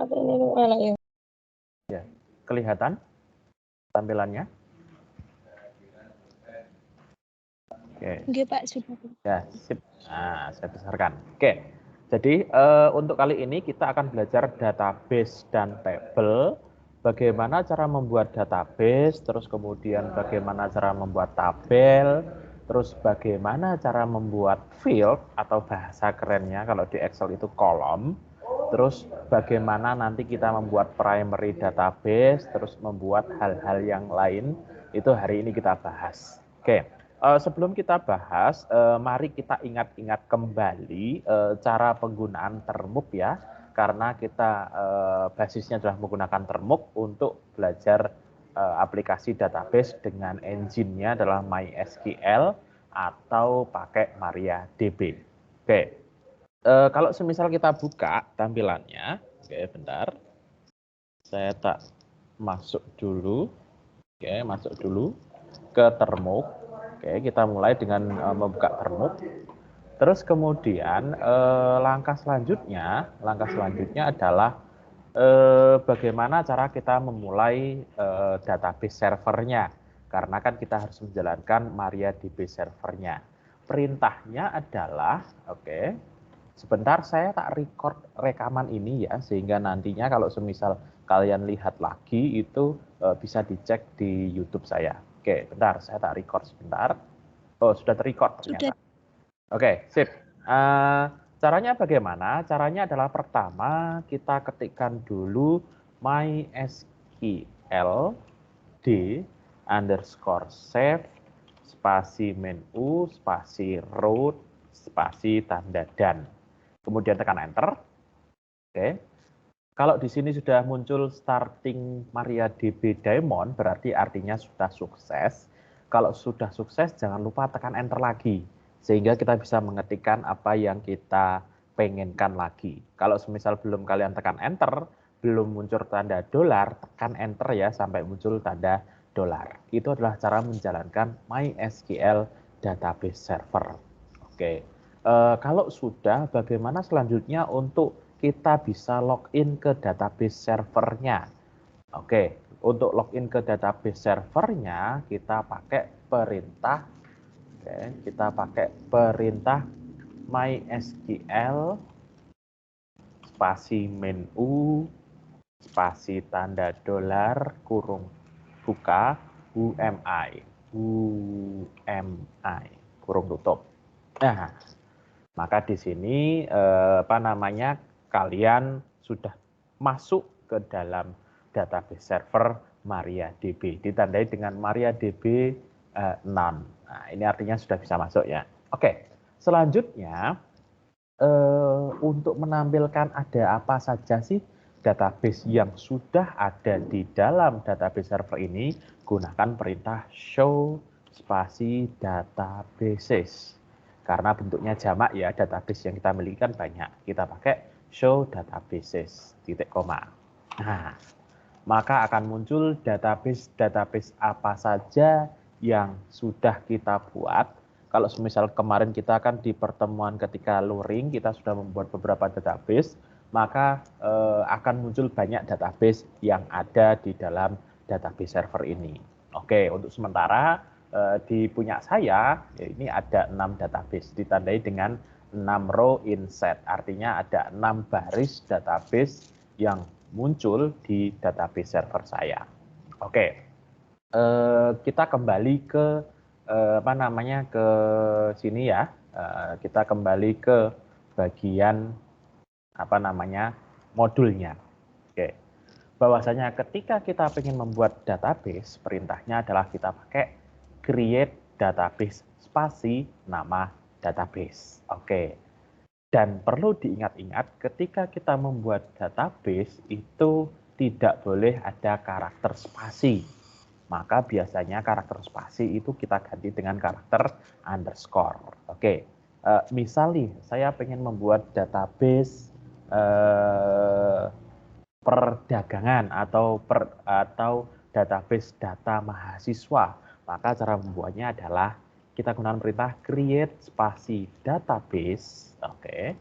Apa ini malah ya? Ya, kelihatan tampilannya? Oke. Oke, Pak, sudah. Ya, sip. Nah, saya besarkan. Oke. Jadi untuk kali ini kita akan belajar database dan table. Bagaimana cara membuat database, terus kemudian bagaimana cara membuat tabel, terus bagaimana cara membuat field atau bahasa kerennya kalau di Excel itu kolom. Terus bagaimana nanti kita membuat primary database, terus membuat hal-hal yang lain, itu hari ini kita bahas. Oke, sebelum kita bahas, mari kita ingat-ingat kembali cara penggunaan termuk ya, karena kita basisnya adalah menggunakan termuk untuk belajar aplikasi database dengan engine-nya adalah MySQL atau pakai MariaDB. Oke. Kalau semisal kita buka tampilannya, oke bentar, saya tak masuk dulu, oke masuk dulu ke termuk, oke kita mulai dengan membuka termuk, terus kemudian langkah selanjutnya adalah bagaimana cara kita memulai database servernya, karena kan kita harus menjalankan MariaDB servernya. Perintahnya adalah, oke. Sebentar saya tak record rekaman ini ya, sehingga nantinya kalau semisal kalian lihat lagi itu bisa dicek di YouTube saya. Oke, bentar saya tak record sebentar. Oh, sudah terrecord ternyata. Oke, sip. Caranya bagaimana? Caranya adalah pertama kita ketikkan dulu MySQL d_save spasi menu spasi root spasi tanda dan. Kemudian tekan enter. Oke. Kalau di sini sudah muncul starting MariaDB daemon, berarti artinya sudah sukses. Kalau sudah sukses, jangan lupa tekan enter lagi, sehingga kita bisa mengetikkan apa yang kita pengenkan lagi. Kalau semisal belum kalian tekan enter, belum muncul tanda dolar, tekan enter ya sampai muncul tanda dolar. Itu adalah cara menjalankan MySQL database server. Oke. Kalau sudah, bagaimana selanjutnya untuk kita bisa login ke database servernya? Oke, untuk login ke database servernya kita pakai perintah. Oke, kita pakai perintah MySQL spasi menu spasi tanda dolar kurung buka UMI kurung tutup. Nah, maka di sini kalian sudah masuk ke dalam database server MariaDB, ditandai dengan MariaDB none. Nah, ini artinya sudah bisa masuk ya. Oke, selanjutnya untuk menampilkan ada apa saja sih database yang sudah ada di dalam database server ini, gunakan perintah show spasi databases. Karena bentuknya jamak ya, database yang kita miliki kan banyak. Kita pakai show databases, titik koma. Nah, maka akan muncul database apa saja yang sudah kita buat. Kalau semisal kemarin kita kan di pertemuan ketika luring, kita sudah membuat beberapa database, maka akan muncul banyak database yang ada di dalam database server ini. Oke, untuk sementara di punya saya, ya ini ada 6 database, ditandai dengan 6 row inset, artinya ada 6 baris database yang muncul di database server saya. Oke, kita kembali ke ke sini ya. Kita kembali ke bagian modulnya. Oke, bahwasanya ketika kita ingin membuat database, perintahnya adalah kita pakai create database spasi nama database. Oke. Dan perlu diingat-ingat ketika kita membuat database itu tidak boleh ada karakter spasi. Maka biasanya karakter spasi itu kita ganti dengan karakter underscore. Oke. Misal nih, saya pengen membuat database perdagangan atau database data mahasiswa, maka cara membuatnya adalah kita gunakan perintah create spasi database, oke.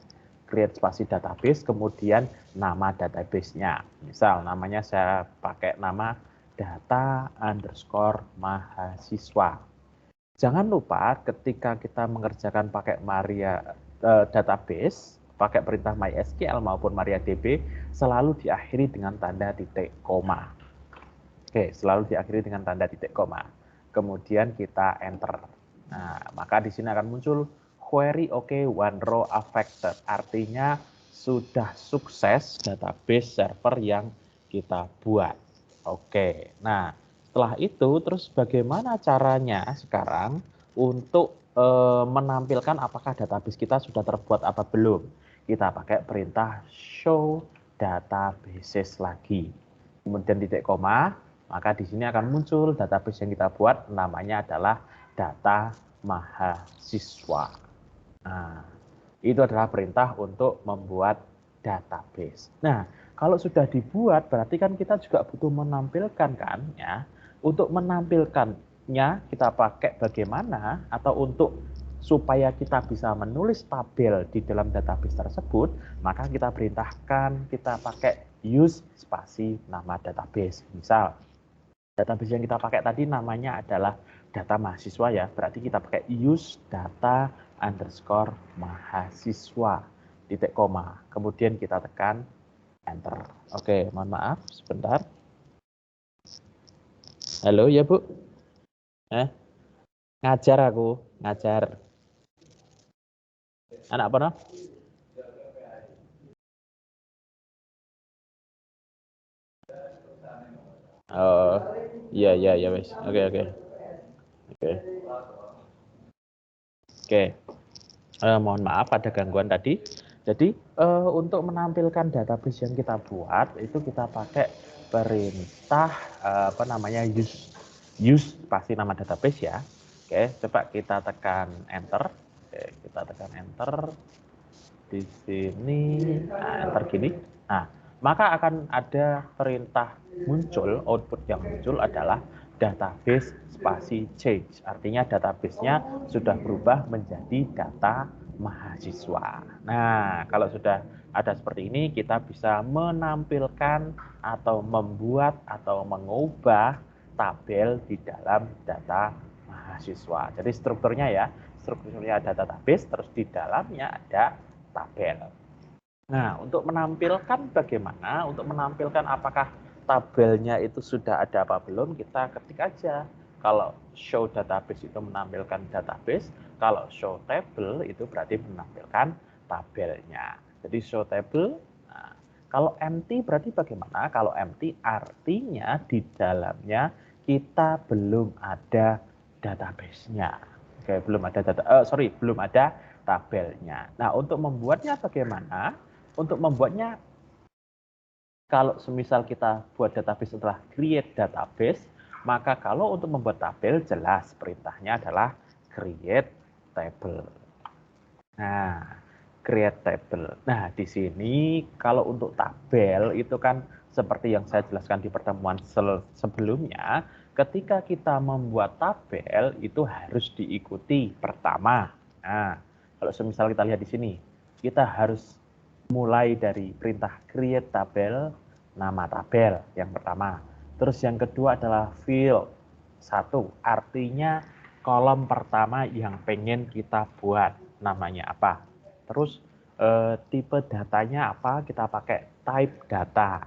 create spasi database, kemudian nama database-nya. Misal namanya saya pakai nama data underscore mahasiswa. Jangan lupa ketika kita mengerjakan pakai database, pakai perintah MySQL maupun MariaDB, selalu diakhiri dengan tanda titik koma. Oke, selalu diakhiri dengan tanda titik koma. Kemudian kita enter. Nah, maka di sini akan muncul query one row affected. Artinya sudah sukses database server yang kita buat. Oke, nah setelah itu terus bagaimana caranya sekarang untuk menampilkan apakah database kita sudah terbuat apa belum? Kita pakai perintah show databases lagi. Kemudian titik koma, maka di sini akan muncul database yang kita buat, namanya adalah data mahasiswa. Nah, itu adalah perintah untuk membuat database. Nah, kalau sudah dibuat, berarti kan kita juga butuh menampilkan kan, ya. Untuk menampilkannya kita pakai bagaimana, atau untuk supaya kita bisa menulis tabel di dalam database tersebut, maka kita perintahkan kita pakai use spasi nama database. Misal, database yang kita pakai tadi namanya adalah data mahasiswa ya, berarti kita pakai use data underscore mahasiswa titik koma, kemudian kita tekan enter. Oke, mohon maaf sebentar. Halo ya Bu, ngajar aku, ngajar. Anak apa no? Oh, iya wes. Oke. Mohon maaf ada gangguan tadi. Jadi untuk menampilkan database yang kita buat itu kita pakai perintah use pasti nama database ya. Oke, coba kita tekan enter. Oke, kita tekan enter di sini. Nah, enter gini. Nah, maka akan ada perintah muncul, output yang muncul adalah database spasi change. Artinya database-nya sudah berubah menjadi data mahasiswa. Nah, kalau sudah ada seperti ini, kita bisa menampilkan atau membuat atau mengubah tabel di dalam data mahasiswa. Jadi strukturnya ya, strukturnya ada database, terus di dalamnya ada tabel. Nah, untuk menampilkan bagaimana, untuk menampilkan apakah tabelnya itu sudah ada apa belum, kita ketik aja. Kalau show database itu menampilkan database, kalau show table itu berarti menampilkan tabelnya. Jadi show table, nah, kalau empty berarti bagaimana? Kalau empty artinya di dalamnya kita belum ada database-nya. Oke, belum ada tabelnya. Nah, untuk membuatnya bagaimana? Untuk membuatnya, kalau semisal kita buat database setelah create database, maka kalau untuk membuat tabel jelas perintahnya adalah create table. Nah, create table. Nah, di sini kalau untuk tabel itu kan seperti yang saya jelaskan di pertemuan sebelumnya, ketika kita membuat tabel itu harus diikuti pertama. Nah, kalau semisal kita lihat di sini, kita harus mulai dari perintah create tabel, nama tabel yang pertama. Terus yang kedua adalah field. Satu, artinya kolom pertama yang pengen kita buat, namanya apa. Terus tipe datanya apa, kita pakai type data.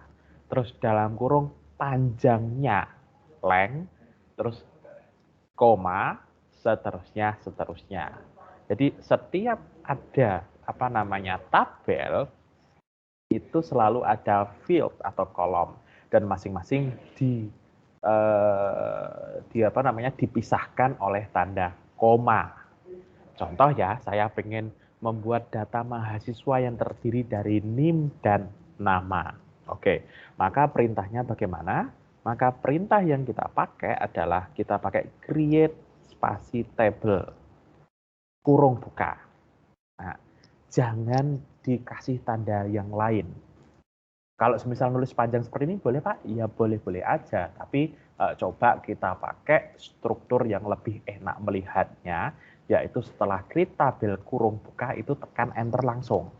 Terus dalam kurung panjangnya, length, terus koma, seterusnya. Jadi setiap ada tabel itu selalu ada field atau kolom dan masing-masing dipisahkan oleh tanda koma. Contoh ya, saya pengen membuat data mahasiswa yang terdiri dari NIM dan nama. Oke, maka perintahnya bagaimana? Maka perintah yang kita pakai adalah kita pakai create spasi table, kurung buka. Nah, jangan dikasih tanda yang lain. Kalau misal nulis panjang seperti ini boleh Pak? Ya boleh-boleh aja, tapi coba kita pakai struktur yang lebih enak melihatnya, yaitu setelah create tabel kurung buka itu tekan enter langsung.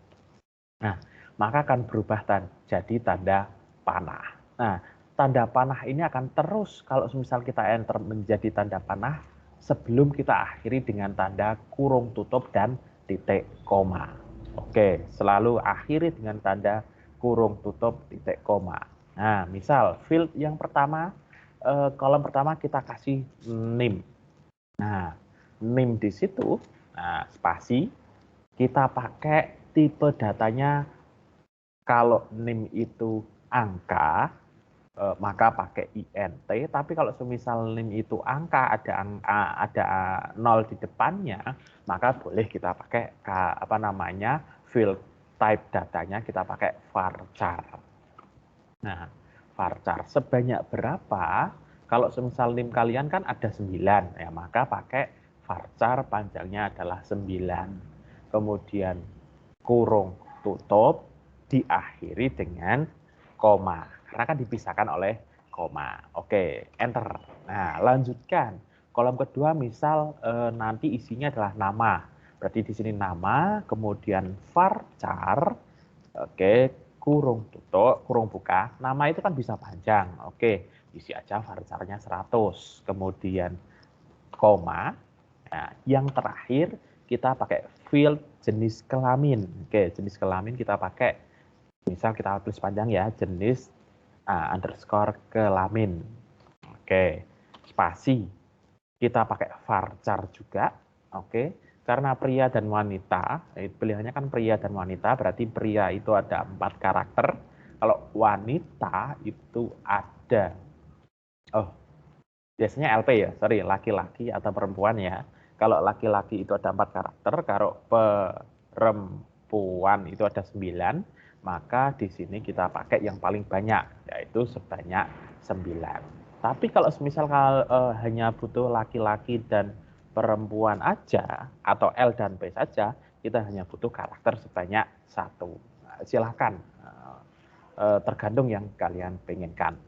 Nah, maka akan berubah jadi tanda panah. Nah, tanda panah ini akan terus kalau misal kita enter menjadi tanda panah sebelum kita akhiri dengan tanda kurung tutup dan titik koma. Oke, selalu akhiri dengan tanda kurung tutup titik koma. Nah, misal field yang pertama, kolom pertama kita kasih name. Nah, name di situ, nah spasi, kita pakai tipe datanya kalau name itu angka, maka pakai int. Tapi kalau semisal name itu angka ada 0 di depannya, maka boleh kita pakai field type datanya kita pakai varchar. Nah, varchar sebanyak berapa? Kalau semisal name kalian kan ada 9, ya maka pakai varchar panjangnya adalah 9. Kemudian kurung tutup diakhiri dengan koma. Karena kan dipisahkan oleh koma. Oke, enter. Nah, lanjutkan. Kolom kedua misal nanti isinya adalah nama. Berarti di sini nama, kemudian varchar, oke, kurung tutup, kurung buka. Nama itu kan bisa panjang. Oke, isi aja varcharnya 100. Kemudian koma. Nah, yang terakhir kita pakai field jenis kelamin. Oke, jenis kelamin kita pakai, misal kita tulis panjang ya, jenis underscore kelamin. Oke, spasi. Kita pakai varchar juga. Oke, karena pria dan wanita, pilihannya kan pria dan wanita, berarti pria itu ada 4 karakter. Kalau wanita itu ada, biasanya LP ya, sorry, laki-laki atau perempuan ya. Kalau laki-laki itu ada 4 karakter, kalau perempuan itu ada 9, maka di sini kita pakai yang paling banyak, yaitu sebanyak 9. Tapi kalau misal hanya butuh laki-laki dan perempuan aja, atau L dan P saja, kita hanya butuh karakter sebanyak 1. Nah, silahkan, tergantung yang kalian penginkan.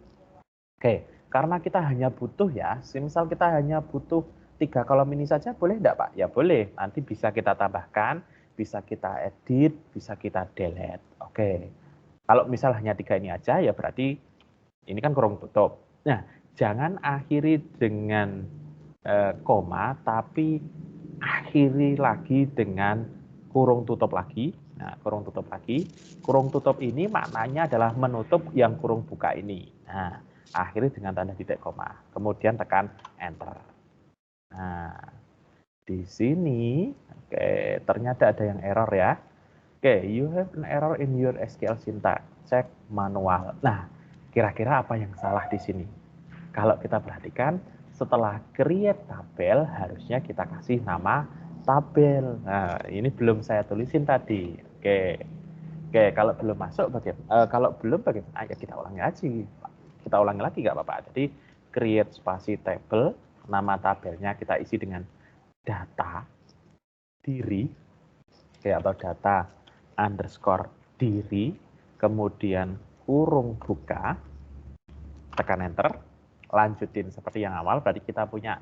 Oke, karena kita hanya butuh ya, misal kita hanya butuh 3 kolom ini saja, boleh enggak Pak? Ya boleh, nanti bisa kita tambahkan, bisa kita edit, bisa kita delete. Oke, kalau misal hanya 3 ini aja, ya berarti ini kan kurung tutup. Nah, jangan akhiri dengan koma, tapi akhiri lagi dengan kurung tutup lagi. Nah, kurung tutup lagi. Kurung tutup ini maknanya adalah menutup yang kurung buka ini. Nah, akhiri dengan tanda titik koma. Kemudian tekan enter. Nah, di sini, oke, ternyata ada yang error ya. Oke, you have an error in your SQL syntax. Cek manual. Nah, kira-kira apa yang salah di sini? Kalau kita perhatikan, setelah create tabel, harusnya kita kasih nama tabel. Nah, ini belum saya tulisin tadi. Oke, kalau belum masuk bagaimana? Kalau belum bagaimana? Ya kita ulangi lagi. Kita ulangi lagi nggak apa-apa. Jadi create spasi table, nama tabelnya kita isi dengan data diri, atau data underscore diri, kemudian kurung buka, tekan enter, lanjutin seperti yang awal, berarti kita punya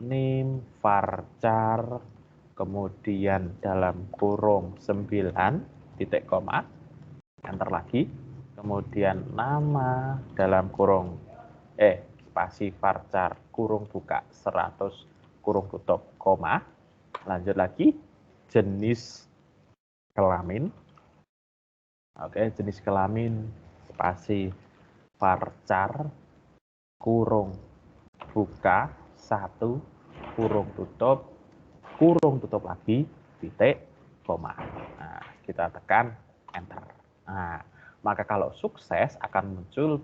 name, varchar, kemudian dalam kurung 9, titik koma, enter lagi, kemudian nama dalam kurung, spasi varchar, kurung buka 100, kurung tutup, koma, lanjut lagi, jenis kelamin, jenis kelamin, spasi varchar, kurung buka 1, kurung tutup lagi, titik koma. Nah, kita tekan enter. Nah, maka kalau sukses akan muncul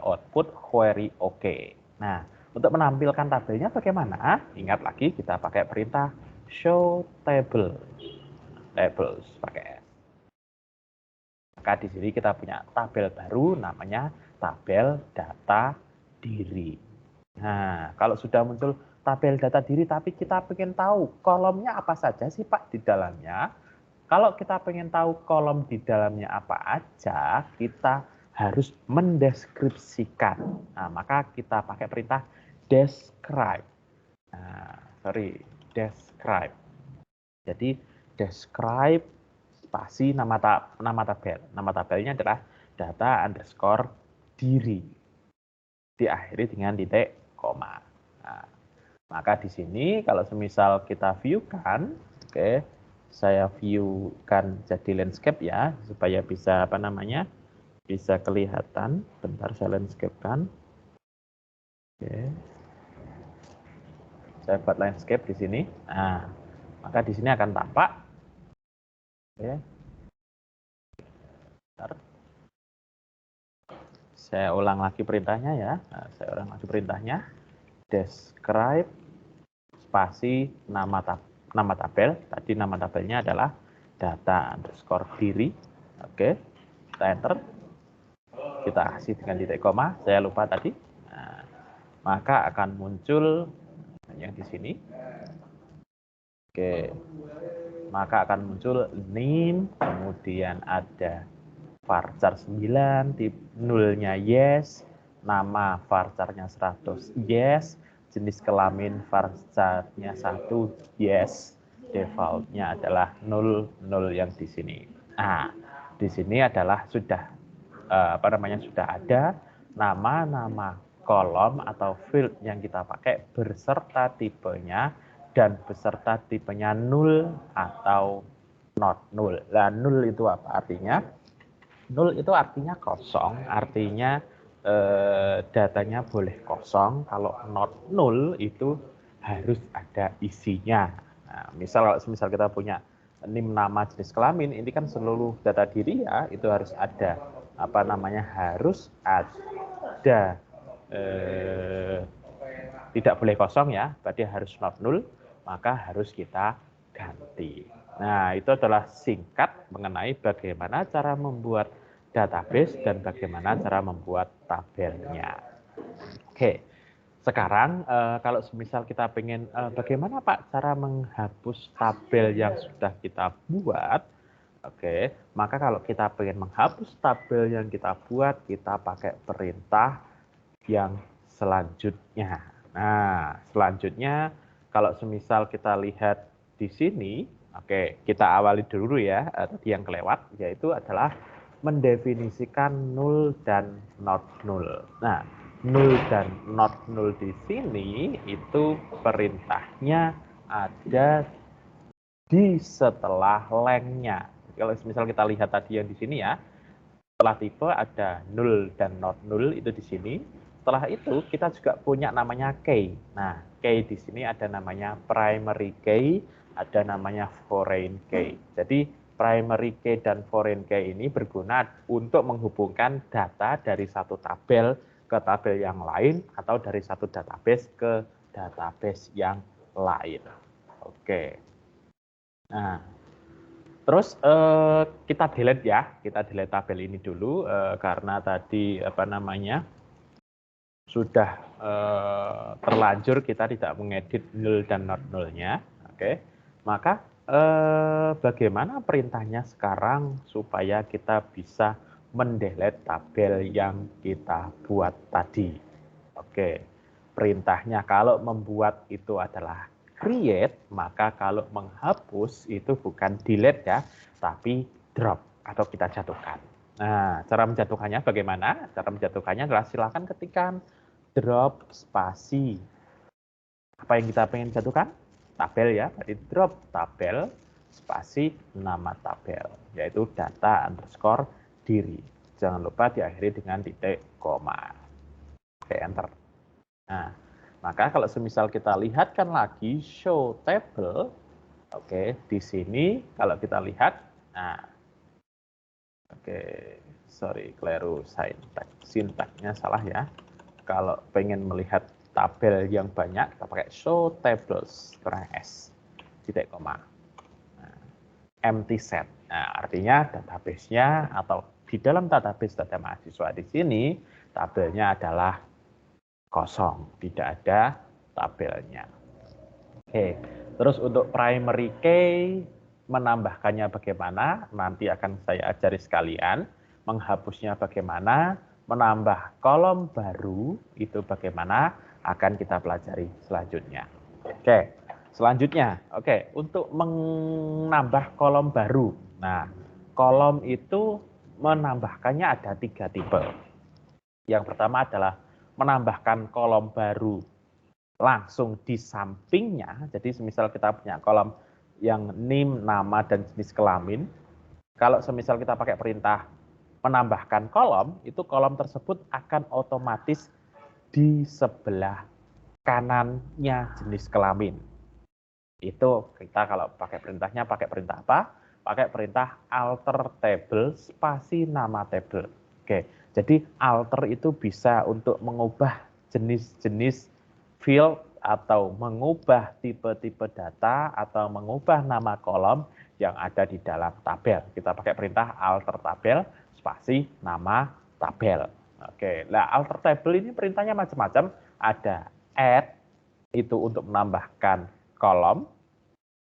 output query OK. Nah, untuk menampilkan tabelnya bagaimana? Ingat lagi kita pakai perintah show table. Tables pakai S. Maka di sini kita punya tabel baru namanya tabel data diri. Nah, kalau sudah muncul tabel data diri tapi kita pengen tahu kolomnya apa saja sih Pak di dalamnya. Kalau kita pengen tahu kolom di dalamnya apa aja, kita harus mendeskripsikan. Nah, maka kita pakai perintah describe. Nah, describe. Jadi describe spasi nama tabel. Nama tabelnya adalah data underscore diri. Diakhiri dengan titik koma. Nah, maka di sini kalau semisal kita view-kan, oke, saya view-kan jadi landscape ya, supaya bisa bisa kelihatan. Bentar saya landscape-kan. Oke. Saya buat landscape di sini. Nah, maka di sini akan tampak. Oke. Bentar. Saya ulang lagi perintahnya ya. Nah, saya ulang lagi perintahnya. Describe spasi nama tabel. Tadi nama tabelnya adalah data underscore diri. Oke. Kita enter. Kita kasih dengan titik koma. Saya lupa tadi. Nah, maka akan muncul yang di sini. Oke. Maka akan muncul name, kemudian ada varchar 9, nulnya yes, nama varcharnya 100 yes, jenis kelamin varcharnya 1 yes, defaultnya adalah 0 yang di sini. Nah, di sini adalah sudah sudah ada nama-nama kolom atau field yang kita pakai beserta tipenya dan beserta tipenya 0 atau not 0. Nah, 0 itu apa artinya? 0 itu artinya kosong, artinya datanya boleh kosong. Kalau not 0 itu harus ada isinya. Nah, misal kita punya nama jenis kelamin, ini kan seluruh data diri ya, itu harus ada harus ada tidak boleh kosong ya, berarti harus not 0, maka harus kita ganti. Nah, itu adalah singkat mengenai bagaimana cara membuat database dan bagaimana cara membuat tabelnya. Oke, sekarang kalau misal kita pengen bagaimana Pak cara menghapus tabel yang sudah kita buat, oke, maka kalau kita pengen menghapus tabel yang kita buat, kita pakai perintah yang selanjutnya. Nah, selanjutnya kalau semisal kita lihat di sini, oke, kita awali dulu ya, tadi yang kelewat, yaitu adalah mendefinisikan 0 dan not 0. Nah, 0 dan not 0 di sini itu perintahnya ada di setelah lengthnya. Kalau misal kita lihat tadi yang di sini ya, setelah tipe ada 0 dan not 0 itu di sini. Setelah itu kita juga punya namanya key. Nah, key di sini ada namanya primary key, ada namanya foreign key. Jadi primary key dan foreign key ini berguna untuk menghubungkan data dari satu tabel ke tabel yang lain atau dari satu database ke database yang lain. Oke. Nah, terus kita delete ya, kita delete tabel ini dulu karena tadi sudah terlanjur kita tidak mengedit 0 dan not 0-nya. Oke. Maka bagaimana perintahnya sekarang supaya kita bisa mendelete tabel yang kita buat tadi. Oke. Perintahnya kalau membuat itu adalah create, maka kalau menghapus itu bukan delete ya, tapi drop atau kita jatuhkan. Nah, cara menjatuhkannya bagaimana? Cara menjatuhkannya adalah silakan ketikkan drop spasi. Apa yang kita pengen jatuhkan? Tabel ya, berarti drop tabel spasi nama tabel, yaitu data underscore diri. Jangan lupa diakhiri dengan titik koma. Oke, enter. Nah, maka kalau semisal kita lihatkan lagi show table, oke, di sini kalau kita lihat, nah, oke, sorry, keliru sintaknya salah ya. Kalau pengen melihat tabel yang banyak, kita pakai show tables, kurang S, titik koma. Nah, empty set. Nah, artinya database-nya atau di dalam database data mahasiswa di sini, tabelnya adalah kosong, tidak ada tabelnya. Oke, terus untuk primary key menambahkannya bagaimana? Nanti akan saya ajari sekalian. Menghapusnya bagaimana? Menambah kolom baru itu bagaimana? Akan kita pelajari selanjutnya. Oke, selanjutnya, untuk menambah kolom baru. Nah, kolom itu menambahkannya ada 3 tipe. Yang pertama adalah menambahkan kolom baru langsung di sampingnya. Jadi semisal kita punya kolom yang NIM, nama, dan jenis kelamin. Kalau semisal kita pakai perintah menambahkan kolom, itu kolom tersebut akan otomatis di sebelah kanannya jenis kelamin. Itu kita kalau pakai perintahnya pakai perintah apa? Pakai perintah alter table spasi nama table. Oke, jadi alter itu bisa untuk mengubah jenis-jenis field atau mengubah tipe-tipe data atau mengubah nama kolom yang ada di dalam tabel. Kita pakai perintah alter tabel spasi nama tabel. Oke, nah alter table ini perintahnya macam-macam. Ada add itu untuk menambahkan kolom,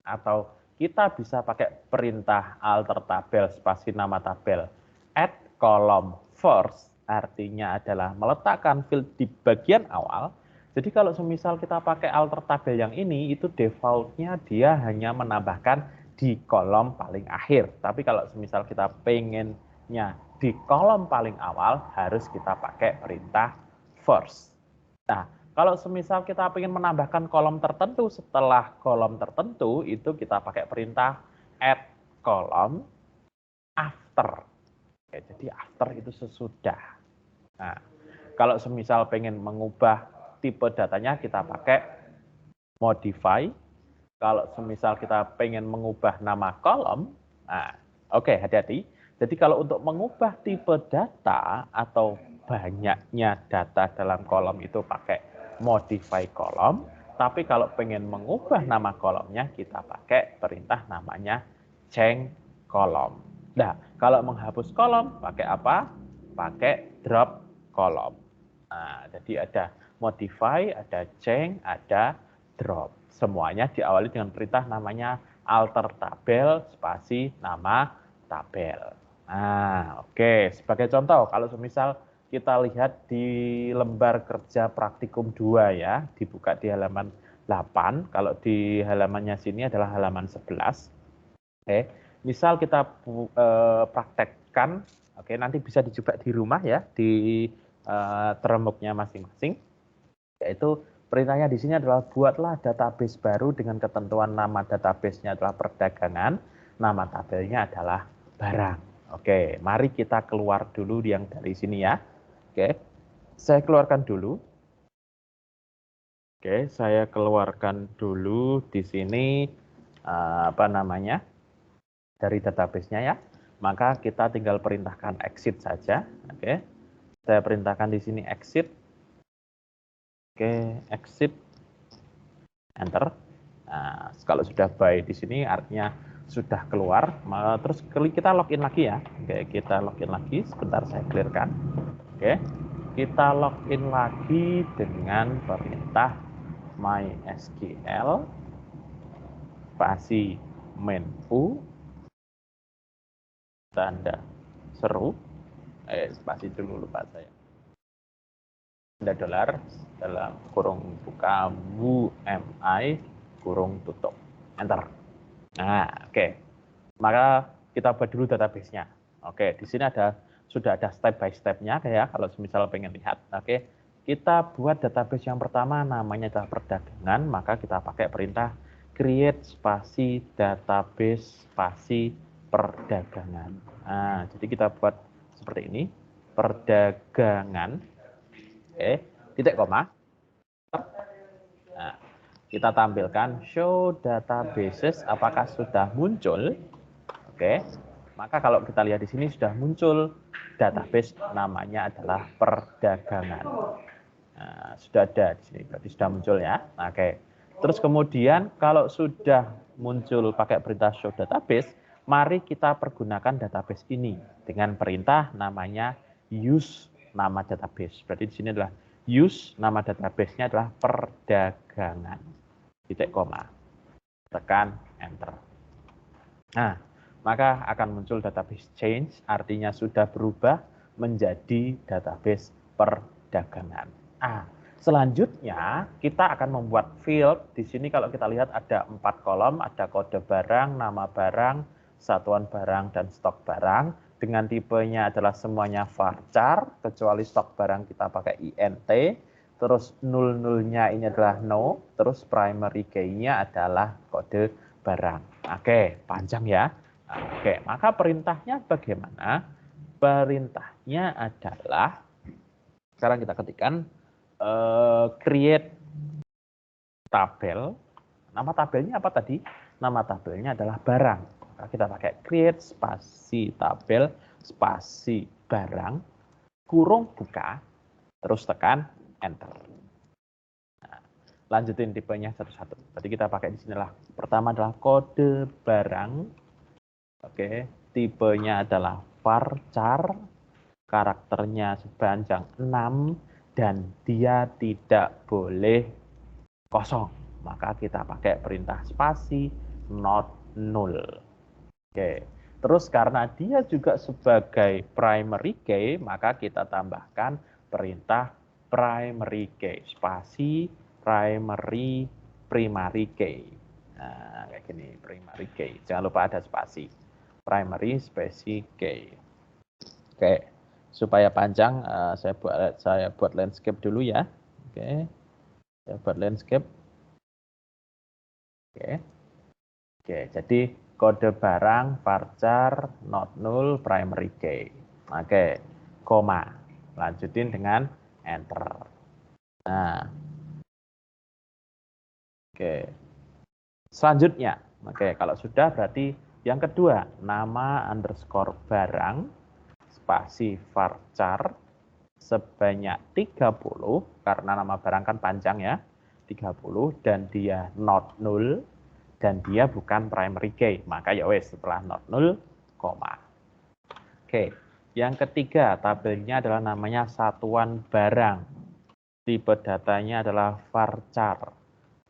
atau kita bisa pakai perintah alter tabel spasi nama tabel add kolom first, artinya adalah meletakkan field di bagian awal. Jadi kalau semisal kita pakai alter tabel yang ini, itu defaultnya dia hanya menambahkan di kolom paling akhir. Tapi kalau semisal kita pengennya di kolom paling awal, harus kita pakai perintah first. Nah, kalau semisal kita ingin menambahkan kolom tertentu setelah kolom tertentu, itu kita pakai perintah add kolom after. Oke, jadi after itu sesudah. Nah, kalau semisal pengen mengubah tipe datanya, kita pakai modify. Kalau semisal kita pengen mengubah nama kolom, nah, oke, hati-hati. Jadi kalau untuk mengubah tipe data atau banyaknya data dalam kolom itu pakai modify kolom, tapi kalau pengen mengubah nama kolomnya kita pakai perintah namanya change kolom. Nah, kalau menghapus kolom pakai apa? Pakai drop kolom. Nah, jadi ada modify, ada change, ada drop. Semuanya diawali dengan perintah namanya alter tabel spasi nama tabel. Nah, oke. Sebagai contoh, kalau semisal kita lihat di lembar kerja praktikum 2 ya, dibuka di halaman 8, kalau di halamannya sini adalah halaman 11. Oke, misal kita praktekkan, oke, nanti bisa dicoba di rumah ya, di termbooknya masing-masing, yaitu perintahnya di sini adalah buatlah database baru dengan ketentuan nama database-nya adalah perdagangan, nama tabelnya adalah barang. Oke, mari kita keluar dulu yang dari sini ya. Oke, saya keluarkan dulu. Oke, saya keluarkan dulu di sini apa namanya dari database-nya ya. Maka kita tinggal perintahkan exit saja. Oke, saya perintahkan di sini exit. Oke, exit, enter. Nah, kalau sudah by di sini artinya sudah keluar. Terus kita login lagi ya. Oke, kita login lagi. Sebentar saya clearkan. Oke, kita login lagi dengan perintah MySQL spasi menu tanda seru. Spasi dulu lupa saya. Tanda dolar dalam kurung buka MI kurung tutup. Enter. Nah, oke. Maka kita buat dulu database-nya. Oke, di sini sudah ada step by step-nya kayak kalau misal pengen lihat. Oke, kita buat database yang pertama namanya adalah perdagangan, maka kita pakai perintah create spasi database spasi perdagangan. Nah, jadi kita buat seperti ini, perdagangan. Oke, titik koma. Nah, kita tampilkan show databases apakah sudah muncul. Oke, maka kalau kita lihat di sini sudah muncul database namanya adalah perdagangan. Nah, sudah ada di sini, berarti sudah muncul ya. Oke, terus kemudian kalau sudah muncul pakai perintah show database, mari kita pergunakan database ini dengan perintah namanya use nama database. Berarti di sini adalah use nama database-nya adalah perdagangan. Titik koma. Tekan enter. Nah, maka akan muncul database change, artinya sudah berubah menjadi database perdagangan. Selanjutnya kita akan membuat field. Di sini kalau kita lihat ada 4 kolom, ada kode barang, nama barang, satuan barang dan stok barang. Dengan tipenya adalah semuanya varchar, kecuali stok barang kita pakai int. Terus nul-nulnya ini adalah no, terus primary key-nya adalah kode barang. Oke, panjang ya. Oke, maka perintahnya bagaimana? Perintahnya adalah, sekarang kita ketikkan create tabel. Nama tabelnya apa tadi? Nama tabelnya adalah barang. Maka kita pakai create spasi tabel spasi barang kurung buka terus tekan enter. Nah, lanjutin tipenya satu-satu. Berarti kita pakai di sinilah. Pertama adalah kode barang. Oke, tipenya adalah varchar. Karakternya sepanjang 6 dan dia tidak boleh kosong. Maka kita pakai perintah spasi not null. Oke. Terus karena dia juga sebagai primary key, maka kita tambahkan perintah primary key, spasi primary key. Nah, kayak gini, primary key. Jangan lupa ada spasi. Primary spasi key. Oke. Supaya panjang, saya buat landscape dulu ya. Oke. Saya buat landscape. Oke. Oke, jadi kode barang varchar not null primary key. Oke, koma. Lanjutin dengan enter. Nah. Oke. Selanjutnya, oke, kalau sudah berarti yang kedua, nama underscore barang spasi varchar sebanyak 30 karena nama barang kan panjang ya. 30 dan dia not null dan dia bukan primary key, maka ya wes setelah not null, koma. Oke, yang ketiga tabelnya adalah namanya satuan barang. Tipe datanya adalah varchar.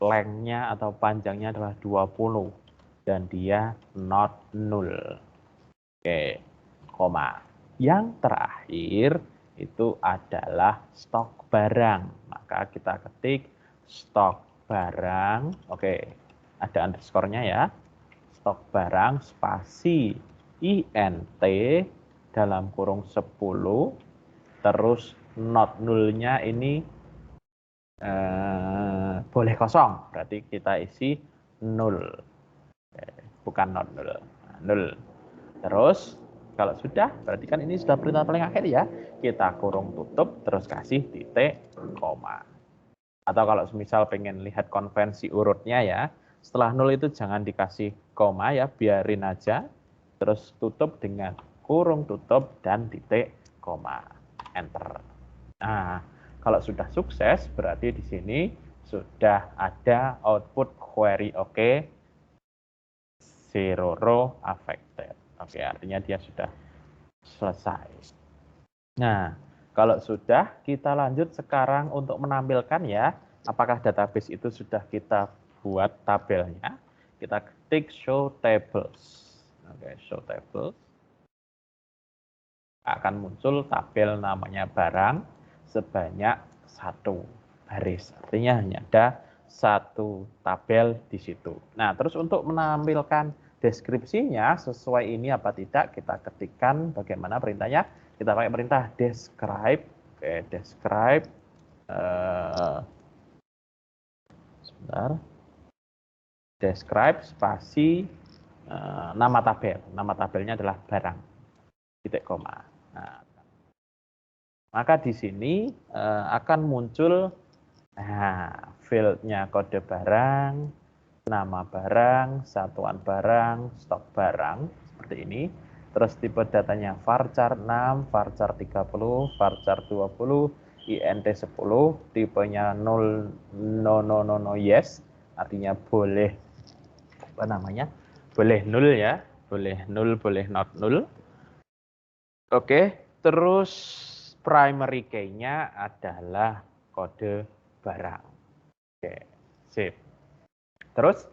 Lengthnya atau panjangnya adalah 20 dan dia not null. Oke, koma. Yang terakhir itu adalah stok barang. Maka kita ketik stok barang. Oke. Ada underscore-nya ya. Stok barang spasi int dalam kurung 10. Terus not null-nya ini boleh kosong. Berarti kita isi null. Bukan not null. Null. Terus kalau sudah, berarti kan ini sudah perintah paling akhir ya. Kita kurung tutup, terus kasih titik, koma. Atau kalau misal pengen lihat konvensi urutnya ya, setelah nol itu jangan dikasih koma ya, biarin aja. Terus tutup dengan kurung tutup dan titik, koma. Enter. Nah, kalau sudah sukses, berarti di sini sudah ada output query oke, zero row affected. Oke, artinya dia sudah selesai. Nah, kalau sudah, kita lanjut sekarang untuk menampilkan ya, apakah database itu sudah kita buat tabelnya. Kita ketik show tables. Oke, show tables. Akan muncul tabel namanya barang sebanyak 1 baris. Artinya hanya ada 1 tabel di situ. Nah, terus untuk menampilkan deskripsinya sesuai ini apa tidak, kita ketikkan bagaimana perintahnya. Kita pakai perintah describe. Oke, describe. Sebentar. Describe spasi nama tabel. Nama tabelnya adalah barang. Titik koma. Nah, maka di sini akan muncul field-nya kode barang, nama barang, satuan barang, stok barang, seperti ini. Terus tipe datanya varchar 6, varchar 30, varchar 20, int 10, tipenya 0, no, yes, artinya boleh, apa namanya, boleh 0 ya, boleh 0, boleh not 0. Oke, terus primary key-nya adalah kode barang. Oke, sip. Terus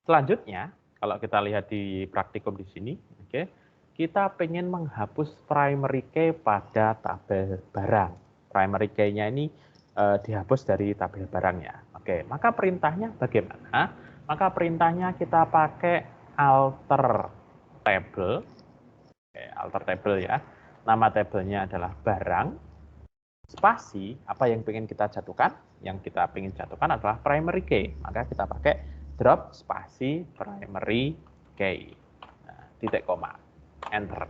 selanjutnya, kalau kita lihat di praktikum di sini, oke, kita pengen menghapus primary key pada tabel barang. Primary key-nya ini dihapus dari tabel barangnya. Oke, maka perintahnya bagaimana? Maka perintahnya kita pakai alter table. Oke, alter table ya. Nama tabelnya adalah barang. Spasi, apa yang ingin kita jatuhkan? Yang kita ingin jatuhkan adalah primary key. Maka kita pakai drop spasi primary key. Nah, titik koma. Enter.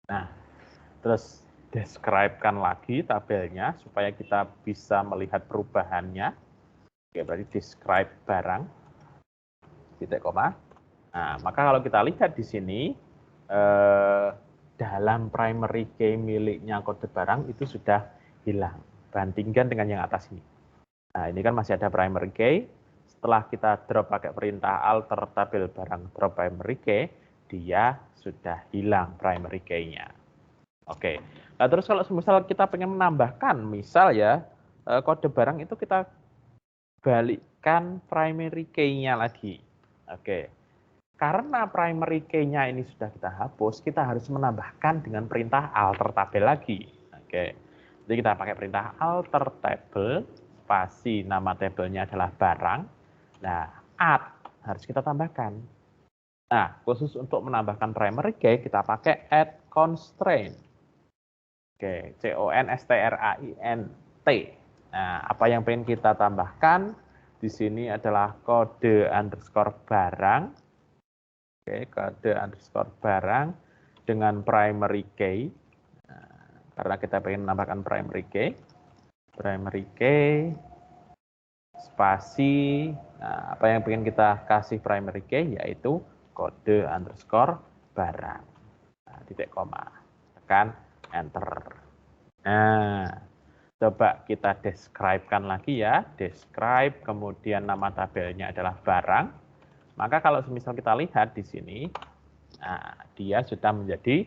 Nah, terus describe-kan lagi tabelnya supaya kita bisa melihat perubahannya. Oke, berarti describe barang. Titik koma. Nah, maka kalau kita lihat di sini, dalam primary key miliknya kode barang itu sudah hilang. Bandingkan dengan yang atas ini. Nah, ini kan masih ada primary key. Setelah kita drop pakai perintah alter tabel barang drop primary key, dia sudah hilang primary key-nya. Oke. Nah, terus kalau misal kita pengen menambahkan, misal ya, kode barang itu kita balikkan primary key-nya lagi. Oke. Karena primary key-nya ini sudah kita hapus, kita harus menambahkan dengan perintah alter tabel lagi. Oke. Jadi kita pakai perintah alter tabel, spasi nama tabelnya adalah barang. Nah, add harus kita tambahkan. Nah, khusus untuk menambahkan primary key, kita pakai add constraint. Oke, constraint. Nah, apa yang pengen kita tambahkan di sini adalah kode underscore barang. Oke, kode underscore barang dengan primary key. Nah, karena kita pengen menambahkan primary key, spasi. Nah, apa yang pengen kita kasih primary key yaitu kode underscore barang. Nah, titik koma. Tekan enter. Nah, coba kita describe-kan lagi ya. Describe, kemudian nama tabelnya adalah barang. Maka kalau misal kita lihat di sini, nah, dia sudah menjadi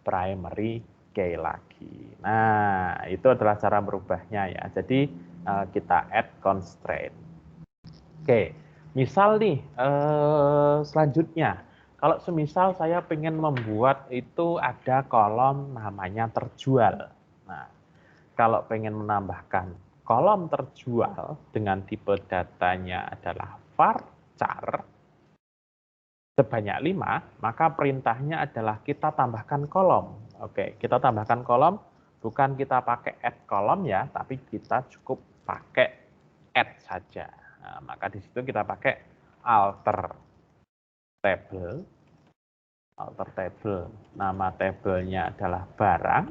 primary key lagi. Nah, itu adalah cara merubahnya ya. Jadi kita add constraint. Oke, misal nih selanjutnya, kalau semisal saya pengen membuat itu ada kolom namanya terjual. Nah, kalau pengen menambahkan kolom terjual dengan tipe datanya adalah varchar sebanyak 5, maka perintahnya adalah kita tambahkan kolom. Oke, kita tambahkan kolom, bukan kita pakai add kolom ya, tapi kita cukup pakai add saja. Nah, maka di situ kita pakai alter table. Alter table, nama tabelnya adalah barang.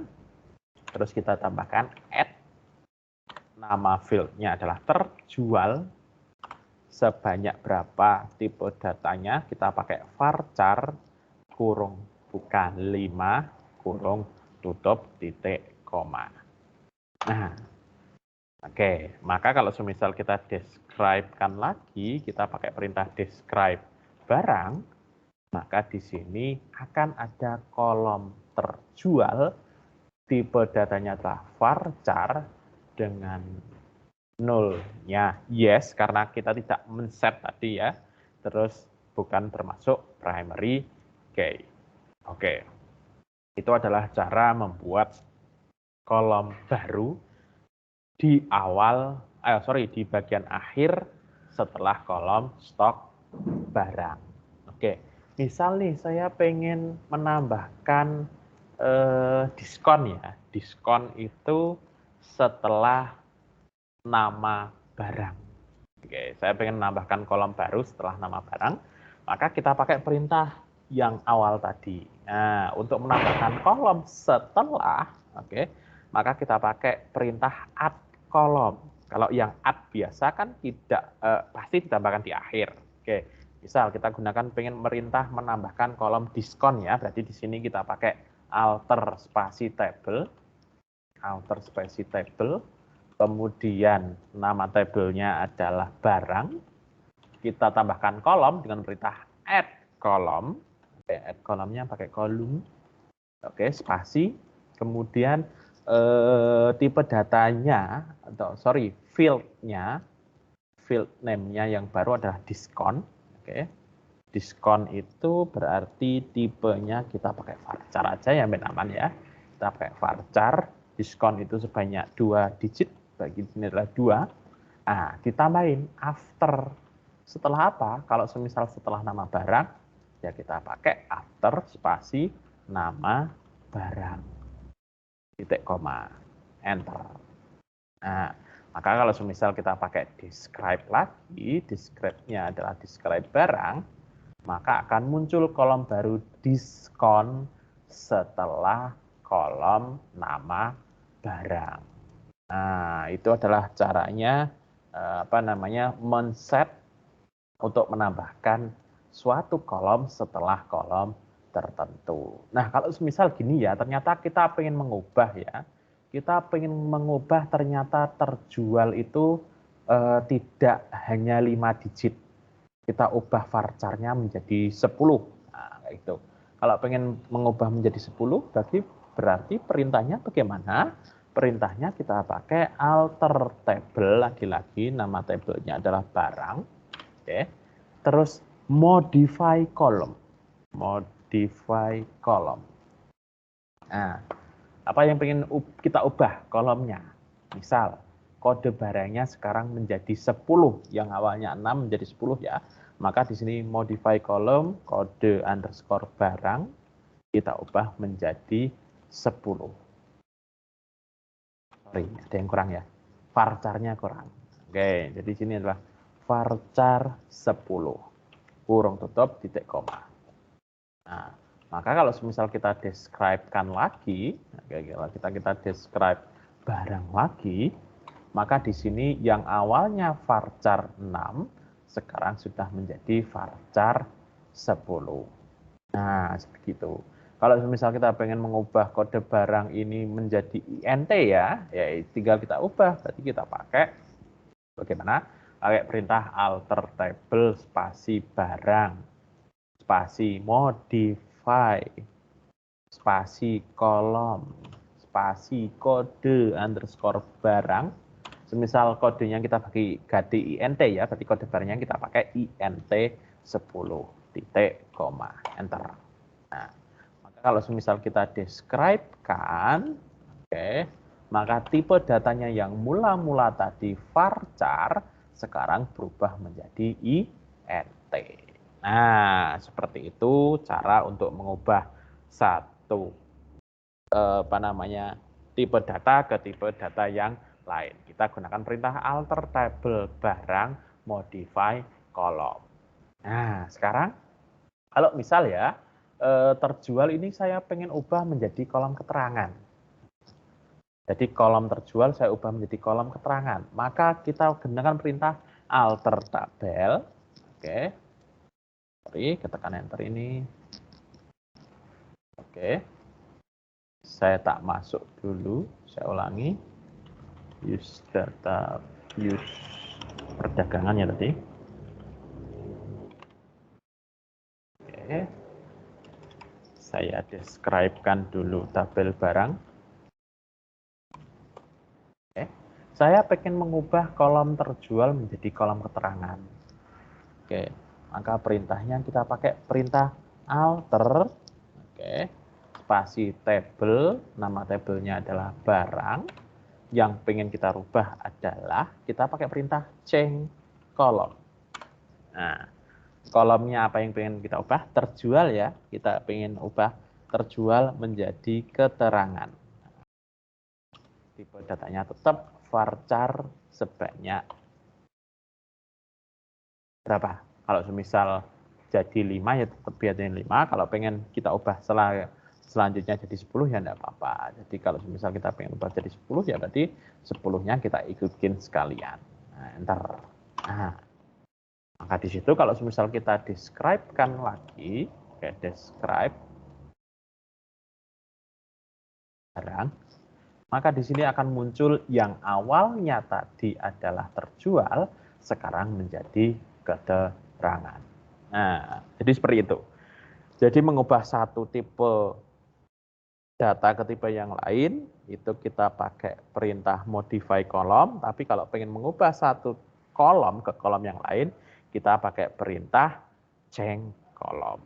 Terus kita tambahkan add, nama fieldnya adalah terjual. Sebanyak berapa tipe datanya, kita pakai varchar kurung buka 5 kurung tutup titik koma. Nah, oke, maka kalau semisal kita describe-kan lagi, kita pakai perintah describe barang, maka di sini akan ada kolom terjual, tipe datanya adalah varchar dengan nolnya yes, karena kita tidak men-set tadi ya, terus bukan termasuk primary key. Oke, itu adalah cara membuat kolom baru di awal, di bagian akhir setelah kolom stok barang. Oke, misal nih saya pengen menambahkan diskon ya, diskon itu setelah nama barang. Oke, saya pengen menambahkan kolom baru setelah nama barang, maka kita pakai perintah yang awal tadi. Nah, untuk menambahkan kolom setelah, maka kita pakai perintah add kolom. Kalau yang add biasa kan tidak pasti ditambahkan di akhir. Oke, misal kita gunakan pengen merintah menambahkan kolom diskon ya, berarti di sini kita pakai alter spasi table, kemudian nama tabelnya adalah barang, kita tambahkan kolom dengan perintah add kolom. Add kolomnya pakai kolom, spasi, kemudian tipe datanya field name-nya yang baru adalah diskon. Diskon itu berarti tipenya kita pakai varchar aja ya, aman ya. Kita pakai varchar, diskon itu sebanyak 2 digit, bagi ini adalah 2. Nah, ditambahin after Setelah apa? Kalau semisal setelah nama barang, ya kita pakai after spasi nama barang. Titik koma. Enter. Nah, maka kalau semisal kita pakai describe lagi, describe-nya adalah describe barang, maka akan muncul kolom baru diskon setelah kolom nama barang. Nah, itu adalah caranya men-set untuk menambahkan suatu kolom setelah kolom tertentu. Nah, kalau misal gini ya, ternyata kita pengen mengubah ya. Kita pengen mengubah ternyata terjual itu tidak hanya 5 digit. Kita ubah varchar-nya menjadi 10. Nah, kayak gitu. Kalau pengen mengubah menjadi 10, berarti perintahnya bagaimana? Perintahnya kita pakai alter table, lagi-lagi nama tabelnya adalah barang. Oke. Terus modify column. Modify column. Nah, apa yang pengen kita ubah kolomnya? Misal, kode barangnya sekarang menjadi 10, yang awalnya 6 menjadi 10 ya. Maka di sini modify column, kode underscore barang, kita ubah menjadi 10. Sorry, ada yang kurang ya. Varchar-nya kurang. Oke, jadi sini adalah varchar 10. Kurung tutup, titik koma. Nah, maka kalau misal kita describe-kan lagi, kita describe barang lagi, maka di sini yang awalnya varchar 6, sekarang sudah menjadi varchar 10. Nah, seperti itu. Kalau misal kita pengen mengubah kode barang ini menjadi INT ya tinggal kita ubah. Berarti kita pakai bagaimana? Pakai perintah alter table spasi barang, spasi modify, spasi kolom, spasi kode underscore barang. Semisal kodenya kita pakai ganti INT ya, berarti kode barangnya kita pakai INT 10 titik koma enter. Nah, maka kalau semisal kita describe-kan, maka tipe datanya yang mula-mula tadi varchar sekarang berubah menjadi INT. Nah, seperti itu cara untuk mengubah satu tipe data ke tipe data yang lain. Kita gunakan perintah alter table barang modify column. Nah, sekarang kalau misal ya terjual ini saya pengen ubah menjadi kolom keterangan. Jadi kolom terjual saya ubah menjadi kolom keterangan. Maka kita gunakan perintah alter tabel. Oke. Sorry, ketekan enter ini. Oke. Saya tak masuk dulu, saya ulangi. Use data, use perdagangan ya tadi. Oke. Saya describe-kan dulu tabel barang. Oke. Saya pengen mengubah kolom terjual menjadi kolom keterangan. Oke, maka perintahnya kita pakai perintah alter. Oke. Spasi table, nama tabelnya adalah barang. Yang pengen kita rubah adalah kita pakai perintah change column. Nah, kolomnya apa yang pengen kita ubah? Terjual ya, kita pengen ubah terjual menjadi keterangan. Tipe datanya tetap varchar sebanyak berapa? Kalau semisal jadi 5 ya tetap biarin 5. Kalau pengen kita ubah selanjutnya jadi 10 ya enggak apa-apa. Jadi kalau misal kita pengen ubah jadi 10 ya berarti 10-nya kita ikutin sekalian. Nah, enter. Nah, maka di situ kalau misal kita describe-kan lagi, describe barang, maka di sini akan muncul yang awalnya tadi adalah terjual, sekarang menjadi keterangan. Nah, jadi seperti itu. Jadi mengubah satu tipe data ke tipe yang lain, itu kita pakai perintah modify kolom, tapi kalau pengen mengubah satu kolom ke kolom yang lain, kita pakai perintah change kolom.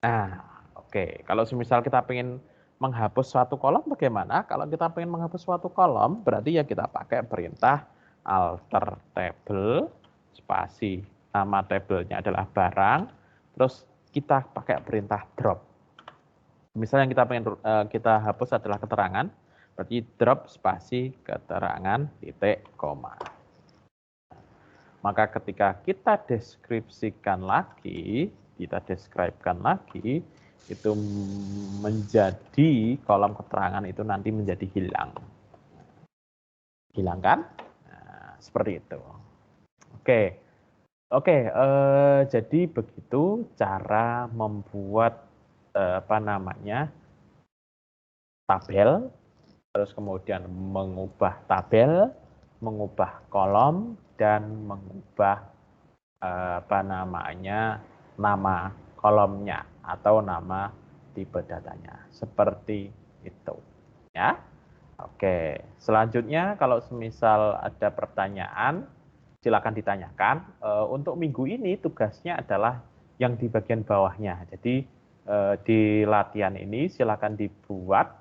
Nah, oke. Kalau misal kita pengen menghapus suatu kolom bagaimana? Kalau kita pengen menghapus suatu kolom, berarti ya kita pakai perintah alter table spasi nama tabelnya adalah barang, terus kita pakai perintah drop. Misalnya yang kita pengen kita hapus adalah keterangan, berarti drop spasi keterangan titik koma. Maka ketika kita deskripsikan lagi, kita deskripsikan lagi, itu menjadi kolom keterangan itu nanti menjadi hilang. Hilang kan? Nah, seperti itu. Oke, jadi begitu cara membuat tabel, terus kemudian mengubah tabel, mengubah kolom, dan mengubah nama kolomnya atau nama tipe datanya. Seperti itu, ya. Oke, selanjutnya kalau semisal ada pertanyaan, silakan ditanyakan. Untuk minggu ini tugasnya adalah yang di bagian bawahnya. Jadi di latihan ini silakan dibuat,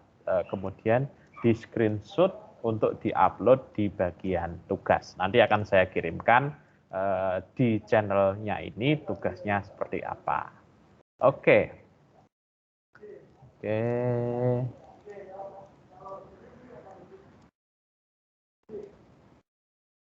kemudian di screenshot untuk diupload di bagian tugas. Nanti akan saya kirimkan di channelnya ini tugasnya seperti apa. Oke.